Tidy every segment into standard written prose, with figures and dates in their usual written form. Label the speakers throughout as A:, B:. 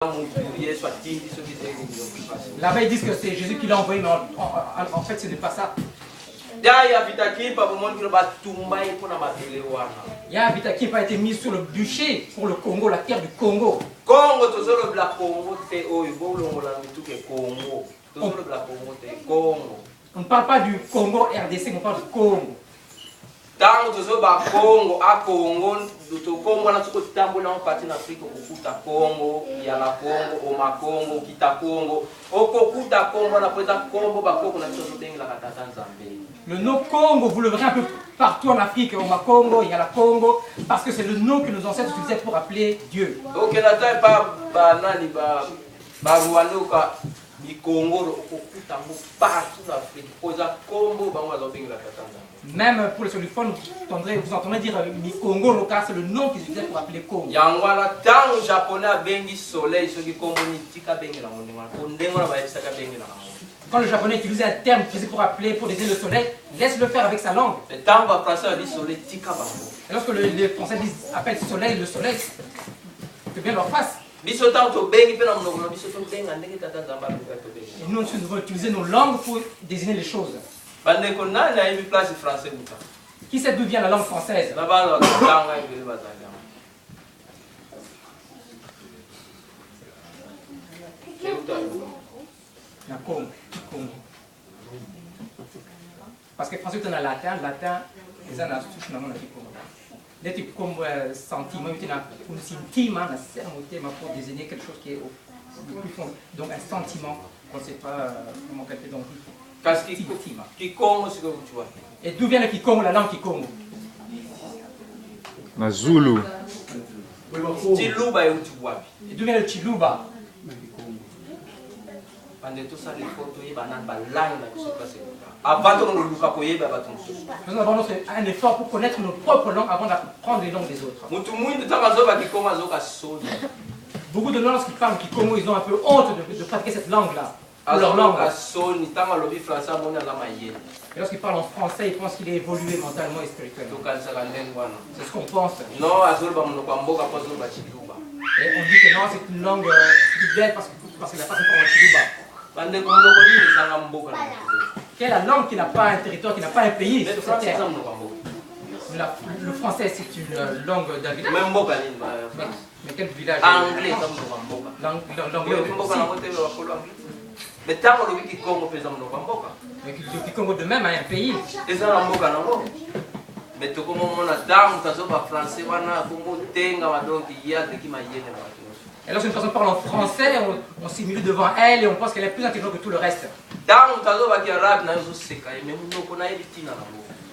A: Là-bas, ils disent que c'est Jésus qui l'a envoyé, mais en fait, ce n'est pas ça. Il y a un Vitaki qui a été mis sur le bûcher pour le Congo, la terre du Congo. On ne parle pas du Congo RDC, on parle du Congo.
B: Tango tozoba Congo a Congo Congo na tuko tambola en partie en Afrique okuta Congo ya la Congo o ma Congo kita Congo okuta Congo na pesa Congo ba Congo na tsozo benga la katata Nzambe.
A: Le nom Congo, vous le verrez un peu partout en Afrique, au Congo, il y a la Congo, parce que c'est le nom que nos ancêtres utilisaient pour appeler Dieu.
B: Donc la taille pas banani ba Rwanda du Congo okuta partout en Afrique. Posa Congo ba ngwa benga la katata Nzambe.
A: Même pour les solophones, vous entendrez dire Congo local, c'est le nom qu'ils utilisaient pour appeler Congo.
B: Yangwana tango japonais bengi soleil soki Congo ni tika bengi la mondinga kondengo na ba yebisaka bengi la.
A: Quand le japonais utilise un terme utilisé pour appeler, pour désigner le soleil, laisse-le faire avec sa langue.
B: Et tant que le français dit soleil tika bango.
A: Et lorsque les Français appellent soleil le soleil, que bien leur fasse.
B: Et nous
A: devons utiliser nos langues pour désigner les choses. Qui sait d'où vient la langue française? Parce que le français est un latin, ils ont la souche dans le dès que comme sentiment, il y a un sentiment, pour désigner quelque chose qui est au plus fond. Donc un sentiment, on ne sait pas comment quelqu'un dit. Et d'où vient le Kikongo, la langue Kikongo?
C: Na Zulu.
B: Chiluba et
A: et d'où vient le Chiluba? Nous avons un effort pour connaître nos propres langues avant d'apprendre les langues des autres. Beaucoup de gens, lorsqu'ils parlent Kikongo, ils ont un peu honte de pratiquer cette langue-là. Leur langue. Et lorsqu'ils parlent en français, ils pensent qu'il est évolué mentalement et spirituellement. C'est ce qu'on pense. Et on dit que non, c'est une langue spirituelle parce qu'il n'a pas son parole Chiluba. Quelle est la langue qui n'a pas un territoire, qui n'a pas un pays sur cette terre? Le français, c'est une langue d'un village. Mais quel village?
B: Anglais.
A: L'anglais aussi.
B: Mais tant que le Kikongo fait
A: mais le Kikongo de même a un pays.
B: Mais tout comme on a tant que français, on a beaucoup de temps qui m'a
A: et lorsqu'une personne parle en français, on s'humilie devant elle et on pense qu'elle est plus intelligente que tout le reste.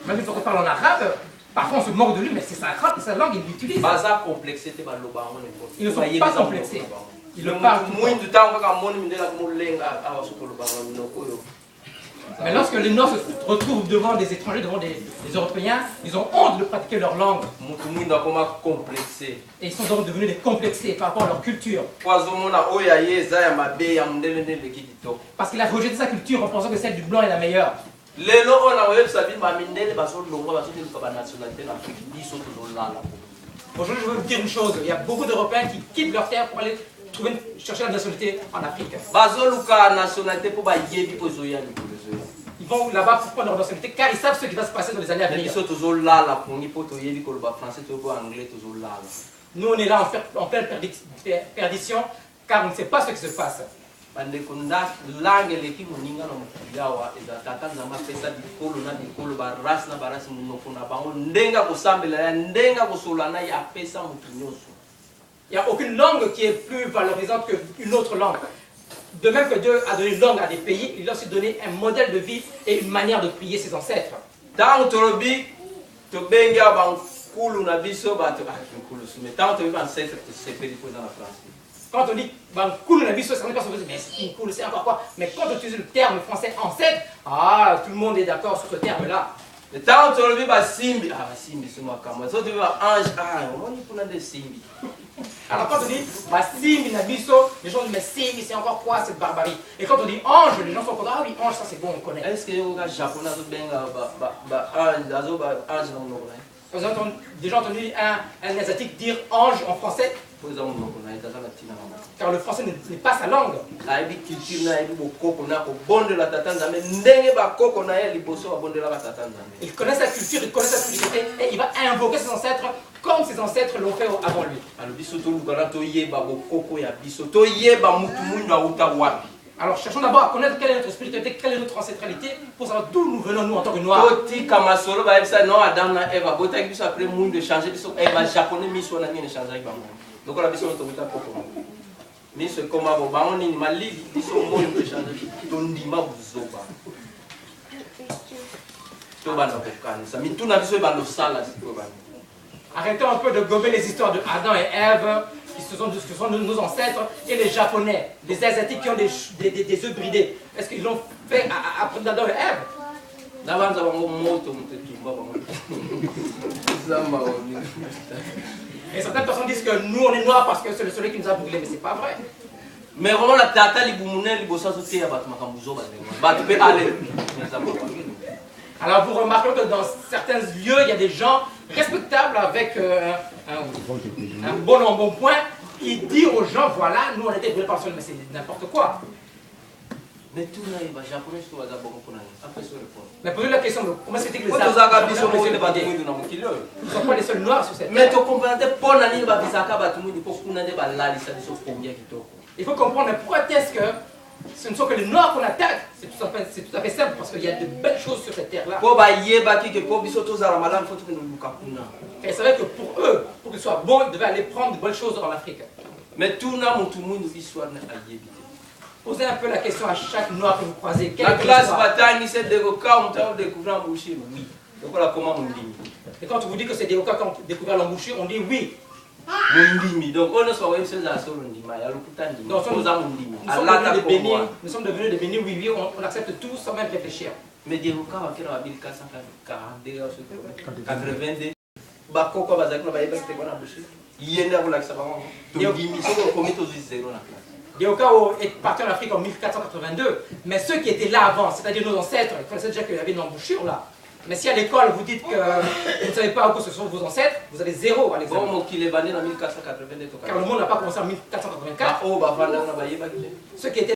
A: Même quand on parle en arabe, parfois on se moque de lui, mais c'est sa langue, il l'utilise. Ils ne sont pas complexés. Ils le parlent tout le temps. Mais lorsque les Noirs se retrouvent devant des étrangers, devant des Européens, ils ont honte de pratiquer leur langue. Et ils sont donc devenus des complexés par rapport à leur culture. Parce qu'il a rejeté sa culture en pensant que celle du blanc est la meilleure. Aujourd'hui, je veux vous dire une chose. Il y a beaucoup d'Européens qui quittent leur terre pour aller chercher la nationalité en Afrique. Ils vont là-bas pour prendre leur nationalité car ils savent ce qui va se passer dans les années à venir. Nous, on est là en pleine perdition car on ne sait pas ce qui se passe. Il n'y a aucune langue qui est plus valorisante qu'une autre langue. De même que Dieu a donné une langue à des pays, il a aussi donné un modèle de vie et une manière de prier ses ancêtres. Quand on dit c'est encore quoi? Mais quand on utilise le terme français ancêtre, tout le monde est d'accord sur ce terme-là. Alors quand on dit Simbi Nabiso, les gens disent mais Simbi c'est encore quoi cette barbarie? Et quand on dit ange, les gens sont contents, ah oui ange ça c'est bon on connaît.
B: Est-ce que les japonais
A: Vous avez déjà entendu un asiatique dire ange en français? Car le français n'est pas sa langue. Il connaît sa culture, il connaît sa spiritualité et il va invoquer ses ancêtres comme ses ancêtres l'ont fait avant lui. Alors cherchons d'abord à connaître quelle est notre spiritualité, quelle est notre ancestralité pour savoir d'où nous venons nous en tant que noirs. Arrêtons un peu de gober les histoires de Adam et Ève, qui sont nos ancêtres, et les Japonais, les Asiatiques qui ont des œufs bridés. Est-ce qu'ils l'ont fait après d'Adam et Ève? Et certaines personnes disent que nous on est noirs parce que c'est le soleil qui nous a brûlés, mais c'est pas vrai.
B: Mais vraiment la tata
A: Alors vous remarquez que dans certains lieux, il y a des gens respectables avec un bon embonpoint qui disent aux gens, voilà, nous on a été brûlés par le soleil, mais c'est n'importe quoi. Mais poser la question, comment c'était que les Arabes ne sont pas les seuls noirs sur cette terre? Il faut comprendre pourquoi est-ce que ce ne sont que les noirs qu'on attaque. C'est tout à fait simple parce qu'il y a de belles choses sur cette terre-là. Et c'est vrai que pour eux, pour qu'ils soient bons, ils devaient aller prendre de bonnes choses en Afrique.
B: Mais tout le monde histoire
A: posez un peu la question à chaque noir que vous croisez.
B: La classe bataille, c'est des cas où on a découvert l'embouchure, oui. Donc voilà comment on dit.
A: Et quand on vous dit que c'est des cas qui ont découvert l'embouchure, on dit oui.
B: Donc on ne saurait pas si c'est un
A: nous sommes devenus des bénis, oui, on accepte tout sans même réfléchir.
B: Mais des cas qui ont 1442, Bakoko Bazak,
A: Deokao est parti en Afrique en 1482, mais ceux qui étaient là avant, c'est-à-dire nos ancêtres, ils connaissaient déjà qu'il y avait une embouchure là. Mais si à l'école vous dites que vous ne savez pas où ce sont vos ancêtres, vous avez 0 à l'examen. Car le monde n'a pas commencé en 1484. Ceux qui étaient